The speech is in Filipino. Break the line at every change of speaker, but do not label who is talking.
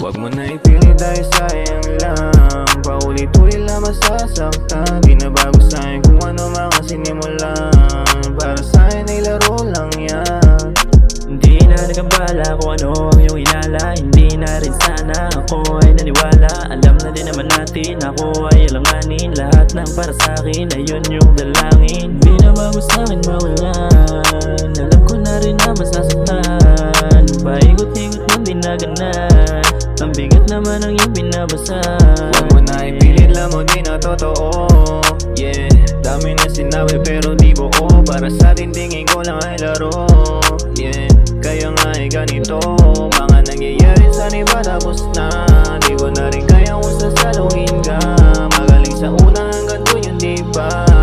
Huwag mo na ipilit dahil sayang lang. Paulit-ulit lang masasaktan. Di na bago sa'kin kung ano mga sinimulan. Para sa'kin ay laro lang yan.
Hindi na nagambala kung ano ang iyong inala. Hindi na rin sana ako ay naniwala. Alam na din naman natin ako ay alanganin. Lahat ng para sa'kin ay yun yung dalangin. Hindi na bago sa'kin mawalan. Alam ko na rin na masasaktan. Paikot-ikot mo din na ganan. Ang bigat naman ang iyong binabasa.
Huwag mo na ipilit, alam mo di na totoo. Yeah, dami na sinabi pero di buo. Para sa tingin ko lang ay laro. Yeah, kaya nga ay ganito. Mga nangyayari sa iba tapos na. Di ko na rin kaya kung sasaluhin ka. Magaling sa una hanggang doon yun di ba.